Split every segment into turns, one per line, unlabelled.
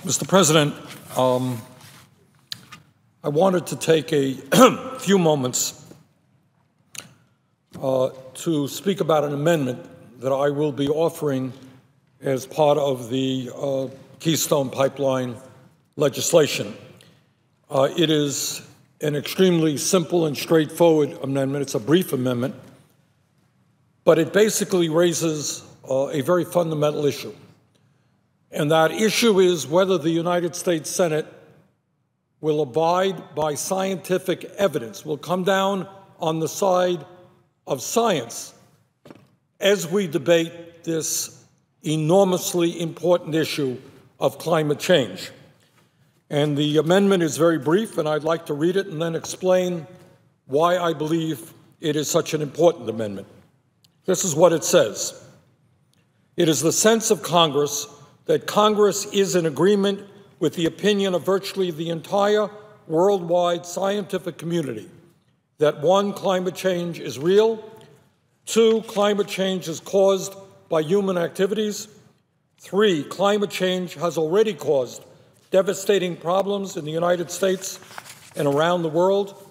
Mr. President, I wanted to take a few moments to speak about an amendment that I will be offering as part of the Keystone Pipeline legislation. It is an extremely simple and straightforward amendment. It's a brief amendment, but it basically raises a very fundamental issue. And that issue is whether the United States Senate will abide by scientific evidence, will come down on the side of science as we debate this enormously important issue of climate change. And the amendment is very brief, and I'd like to read it and then explain why I believe it is such an important amendment. This is what it says. It is the sense of Congress that Congress is in agreement with the opinion of virtually the entire worldwide scientific community that 1, climate change is real, 2, climate change is caused by human activities, 3, climate change has already caused devastating problems in the United States and around the world,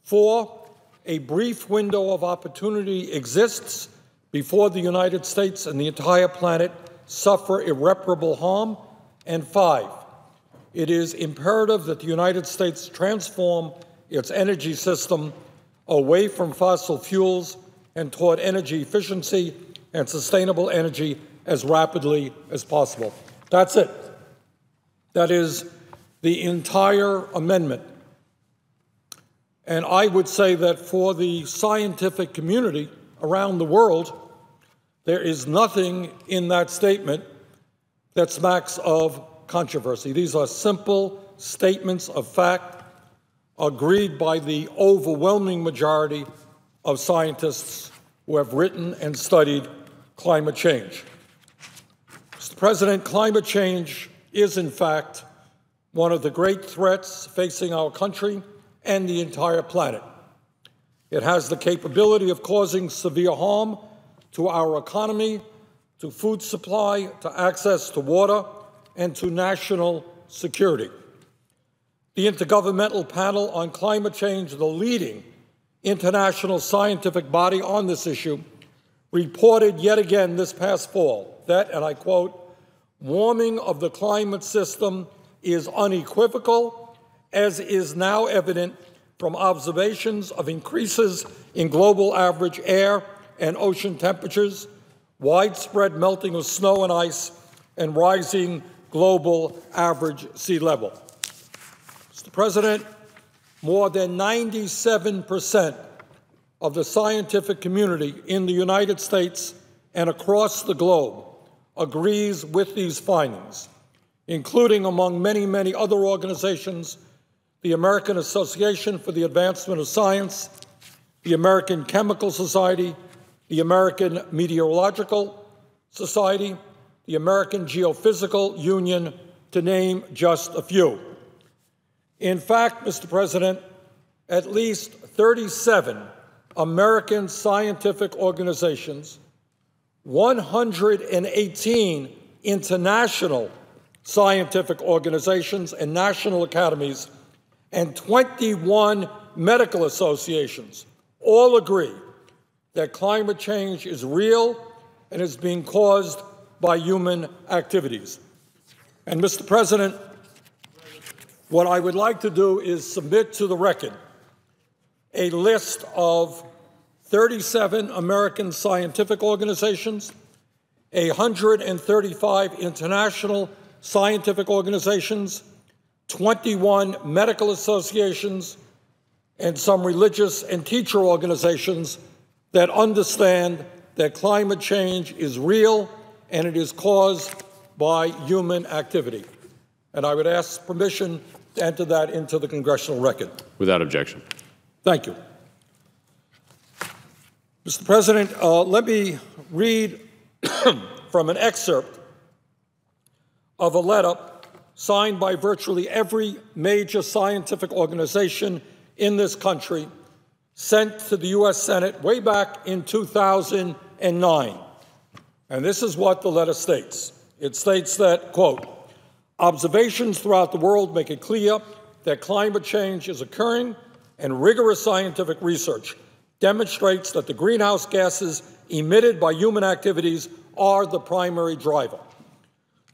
4, a brief window of opportunity exists before the United States and the entire planet suffer irreparable harm, and 5, it is imperative that the United States transform its energy system away from fossil fuels and toward energy efficiency and sustainable energy as rapidly as possible. That's it. That is the entire amendment. And I would say that for the scientific community around the world, there is nothing in that statement that smacks of controversy. These are simple statements of fact agreed by the overwhelming majority of scientists who have written and studied climate change. Mr. President, climate change is, in fact, one of the great threats facing our country and the entire planet. It has the capability of causing severe harm to our economy, to food supply, to access to water, and to national security. The Intergovernmental Panel on Climate Change, the leading international scientific body on this issue, reported yet again this past fall that, and I quote, warming of the climate system is unequivocal, as is now evident from observations of increases in global average air and ocean temperatures, widespread melting of snow and ice, and rising global average sea level. Mr. President, more than 97% of the scientific community in the United States and across the globe agrees with these findings, including among many, many other organizations, the American Association for the Advancement of Science, the American Chemical Society, the American Meteorological Society, the American Geophysical Union, to name just a few. In fact, Mr. President, at least 37 American scientific organizations, 118 international scientific organizations and national academies, and 21 medical associations all agree that climate change is real and is being caused by human activities. And, Mr. President, what I would like to do is submit to the record a list of 37 American scientific organizations, 135 international scientific organizations, 21 medical associations, and some religious and teacher organizations that understand that climate change is real and it is caused by human activity. And I would ask permission to enter that into the congressional record.
Without objection.
Thank you. Mr. President, let me read from an excerpt of a letter signed by virtually every major scientific organization in this country, sent to the U.S. Senate way back in 2009. And this is what the letter states. It states that, quote, Observations throughout the world make it clear that climate change is occurring, and rigorous scientific research demonstrates that the greenhouse gases emitted by human activities are the primary driver.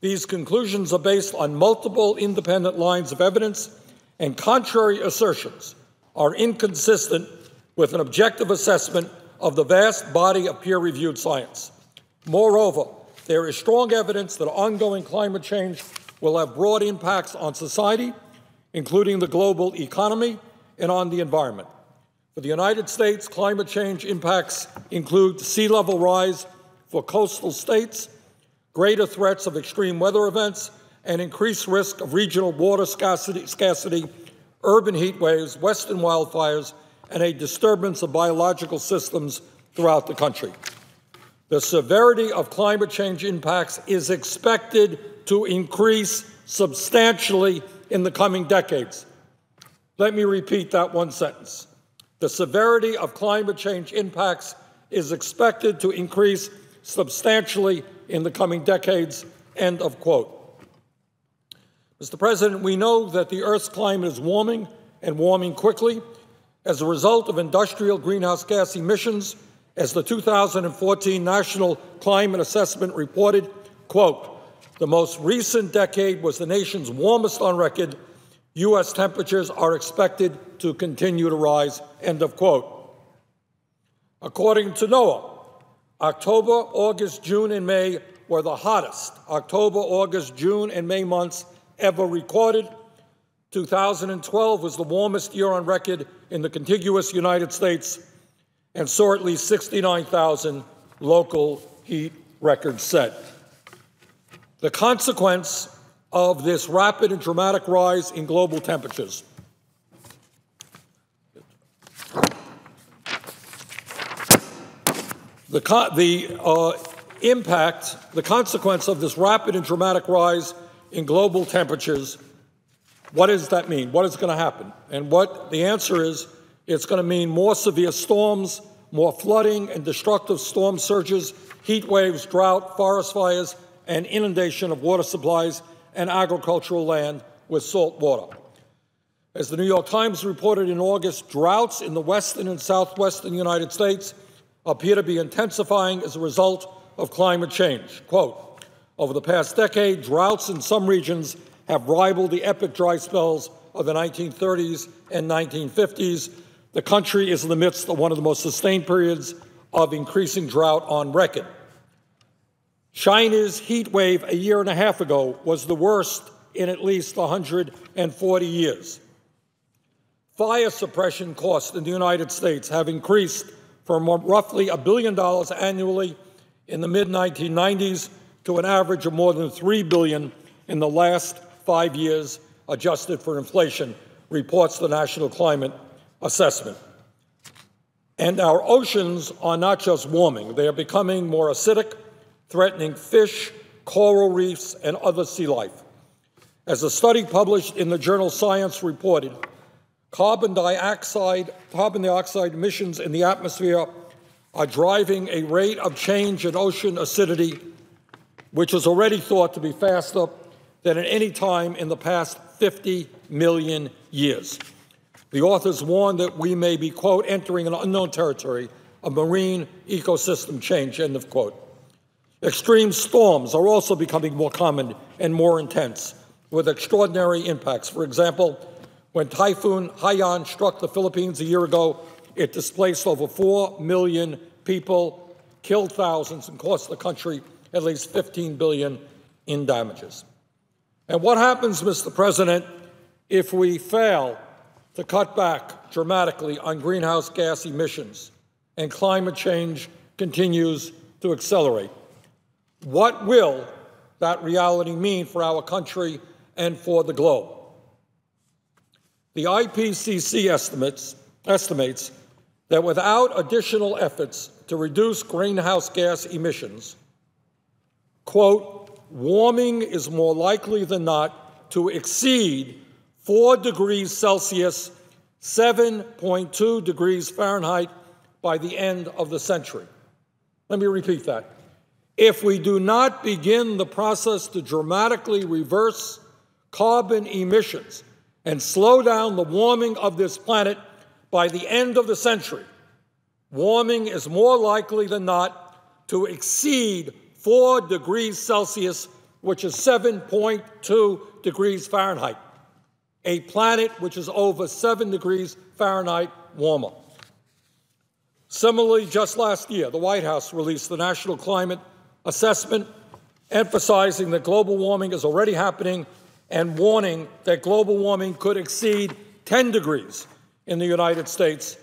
These conclusions are based on multiple independent lines of evidence, and contrary assertions are inconsistent with an objective assessment of the vast body of peer-reviewed science. Moreover, there is strong evidence that ongoing climate change will have broad impacts on society, including the global economy and on the environment. For the United States, climate change impacts include sea level rise for coastal states, greater threats of extreme weather events, and increased risk of regional water scarcity, urban heat waves, western wildfires, and a disturbance of biological systems throughout the country. The severity of climate change impacts is expected to increase substantially in the coming decades. Let me repeat that one sentence. The severity of climate change impacts is expected to increase substantially in the coming decades, end of quote. Mr. President, we know that the Earth's climate is warming and warming quickly as a result of industrial greenhouse gas emissions. As the 2014 National Climate Assessment reported, quote, the most recent decade was the nation's warmest on record. U.S. temperatures are expected to continue to rise, end of quote. According to NOAA, October, August, June, and May were the hottest October, August, June, and May months ever recorded. 2012 was the warmest year on record in the contiguous United States and saw at least 69,000 local heat records set. The consequence of this rapid and dramatic rise in global temperatures the consequence of this rapid and dramatic rise in global temperatures, what does that mean? What is going to happen? And what the answer is, it's going to mean more severe storms, more flooding and destructive storm surges, heat waves, drought, forest fires, and inundation of water supplies and agricultural land with salt water. As the New York Times reported in August, droughts in the western and southwestern United States appear to be intensifying as a result of climate change. Quote, over the past decade, droughts in some regions have rivaled the epic dry spells of the 1930s and 1950s. The country is in the midst of one of the most sustained periods of increasing drought on record. China's heat wave a year and a half ago was the worst in at least 140 years. Fire suppression costs in the United States have increased from roughly $1 billion annually in the mid-1990s to an average of more than $3 billion in the last 5 years, adjusted for inflation, reports the National Climate Assessment. And our oceans are not just warming, they are becoming more acidic, threatening fish, coral reefs, and other sea life. As a study published in the journal Science reported, carbon dioxide emissions in the atmosphere are driving a rate of change in ocean acidity which is already thought to be faster than at any time in the past 50 million years. The authors warn that we may be, quote, entering an unknown territory of marine ecosystem change, end of quote. Extreme storms are also becoming more common and more intense, with extraordinary impacts. For example, when Typhoon Haiyan struck the Philippines a year ago, it displaced over 4 million people, killed thousands, and cost the country at least $15 billion in damages. And what happens, Mr. President, if we fail to cut back dramatically on greenhouse gas emissions and climate change continues to accelerate? What will that reality mean for our country and for the globe? The IPCC estimates that without additional efforts to reduce greenhouse gas emissions, quote, warming is more likely than not to exceed 4 degrees Celsius, 7.2 degrees Fahrenheit by the end of the century. Let me repeat that. If we do not begin the process to dramatically reverse carbon emissions and slow down the warming of this planet by the end of the century, warming is more likely than not to exceed 4 degrees Celsius, which is 7.2 degrees Fahrenheit, a planet which is over 7 degrees Fahrenheit warmer. Similarly, just last year, the White House released the National Climate Assessment, emphasizing that global warming is already happening and warning that global warming could exceed 10 degrees in the United States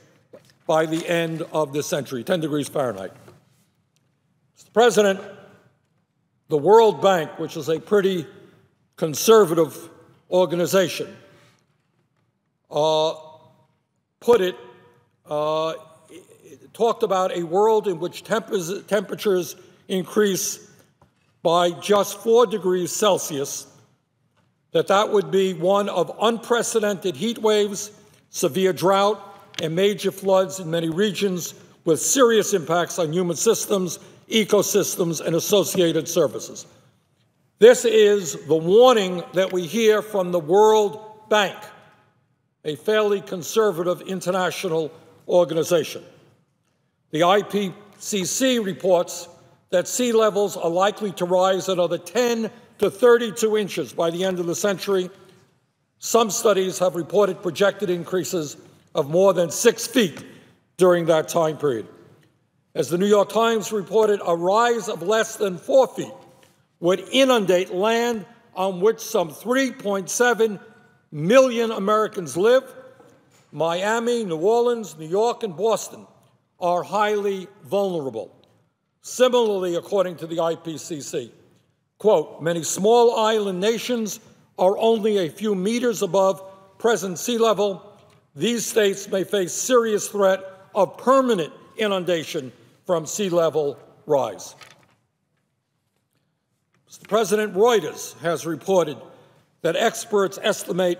by the end of this century, 10 degrees Fahrenheit. Mr. President, the World Bank, which is a pretty conservative organization, talked about a world in which temperatures increase by just 4 degrees Celsius, that would be one of unprecedented heat waves, severe drought, and major floods in many regions with serious impacts on human systems, ecosystems, and associated services. This is the warning that we hear from the World Bank, a fairly conservative international organization. The IPCC reports that sea levels are likely to rise another 10 to 32 inches by the end of the century. Some studies have reported projected increases of more than 6 feet during that time period. As the New York Times reported, a rise of less than 4 feet would inundate land on which some 3.7 million Americans live. Miami, New Orleans, New York, and Boston are highly vulnerable. Similarly, according to the IPCC, quote, many small island nations are only a few meters above present sea level. These states may face serious threat of permanent inundation from sea level rise. Mr. President, Reuters has reported that experts estimate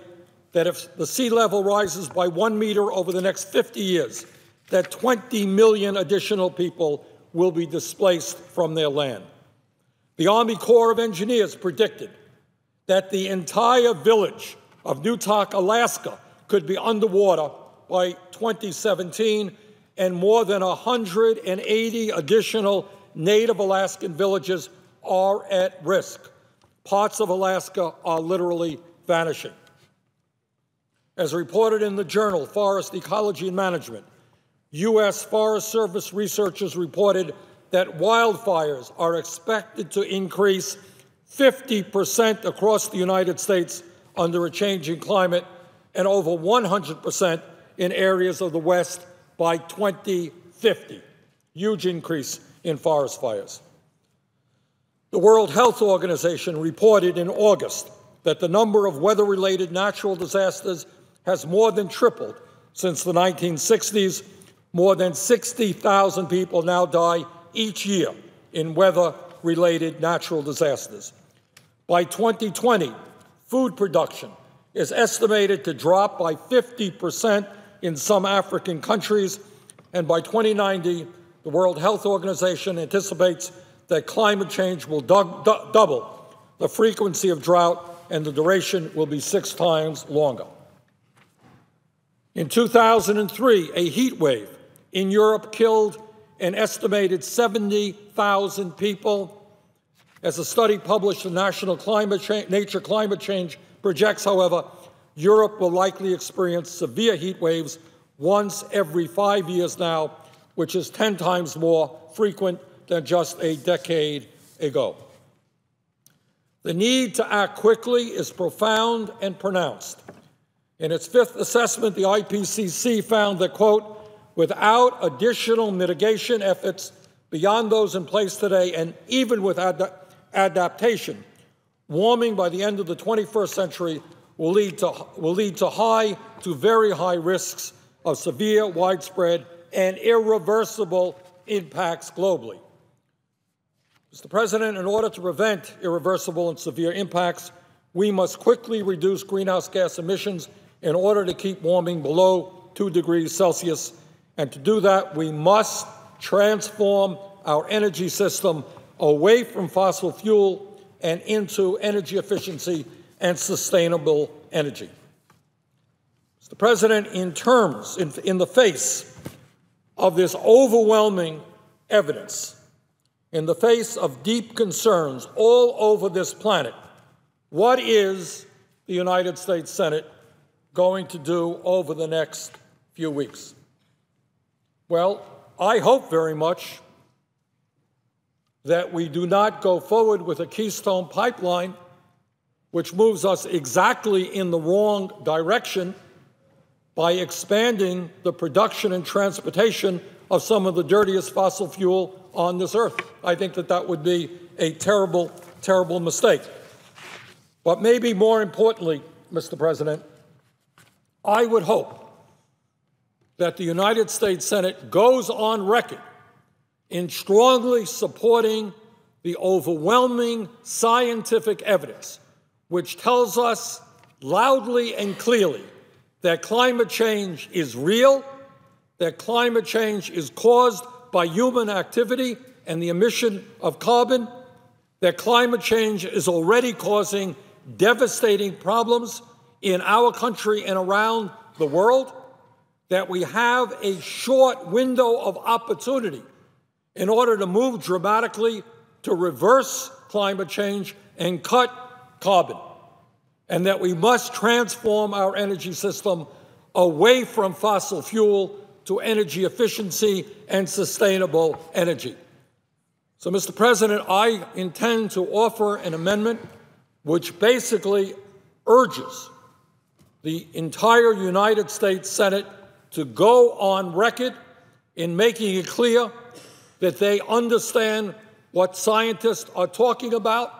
that if the sea level rises by 1 meter over the next 50 years, that 20 million additional people will be displaced from their land. The Army Corps of Engineers predicted that the entire village of Newtok, Alaska, could be underwater by 2017, and more than 180 additional Native Alaskan villages are at risk. Parts of Alaska are literally vanishing. As reported in the journal Forest Ecology and Management, U.S. Forest Service researchers reported that wildfires are expected to increase 50% across the United States under a changing climate and over 100% in areas of the West by 2050. Huge increase in forest fires. The World Health Organization reported in August that the number of weather-related natural disasters has more than tripled since the 1960s. More than 60,000 people now die each year in weather-related natural disasters. By 2020, food production is estimated to drop by 50% in some African countries, and by 2090, the World Health Organization anticipates that climate change will double the frequency of drought, and the duration will be 6 times longer. In 2003, a heat wave in Europe killed an estimated 70,000 people. As a study published in Nature Climate Change projects, however, Europe will likely experience severe heat waves once every 5 years now, which is 10 times more frequent than just a decade ago. The need to act quickly is profound and pronounced. In its 5th assessment, the IPCC found that, quote, without additional mitigation efforts beyond those in place today, and even with adaptation, warming by the end of the 21st century will lead to high to very high risks of severe, widespread, and irreversible impacts globally. Mr. President, in order to prevent irreversible and severe impacts, we must quickly reduce greenhouse gas emissions in order to keep warming below 2 degrees Celsius. And to do that, we must transform our energy system away from fossil fuel and into energy efficiency and sustainable energy. Mr. President, in the face of this overwhelming evidence, in the face of deep concerns all over this planet, what is the United States Senate going to do over the next few weeks? Well, I hope very much that we do not go forward with a Keystone pipeline, which moves us exactly in the wrong direction by expanding the production and transportation of some of the dirtiest fossil fuel on this earth. I think that that would be a terrible, terrible mistake. But maybe more importantly, Mr. President, I would hope that the United States Senate goes on record in strongly supporting the overwhelming scientific evidence, which tells us loudly and clearly that climate change is real, that climate change is caused by human activity and the emission of carbon, that climate change is already causing devastating problems in our country and around the world, that we have a short window of opportunity in order to move dramatically to reverse climate change and cut carbon, and that we must transform our energy system away from fossil fuel to energy efficiency and sustainable energy. So, Mr. President, I intend to offer an amendment which basically urges the entire United States Senate to go on record in making it clear that they understand what scientists are talking about.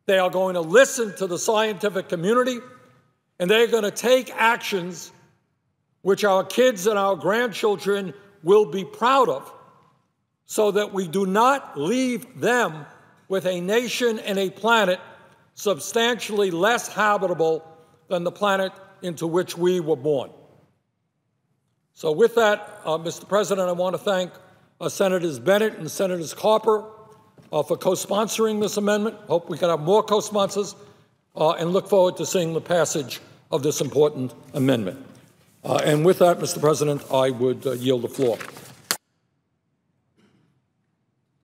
They are going to listen to the scientific community, and they're going to take actions which our kids and our grandchildren will be proud of, so that we do not leave them with a nation and a planet substantially less habitable than the planet into which we were born. So with that, Mr. President, I want to thank Senators Bennett and Senators Carper for co-sponsoring this amendment. Hope we can have more co-sponsors, and look forward to seeing the passage of this important amendment. And with that, Mr. President, I would yield the floor.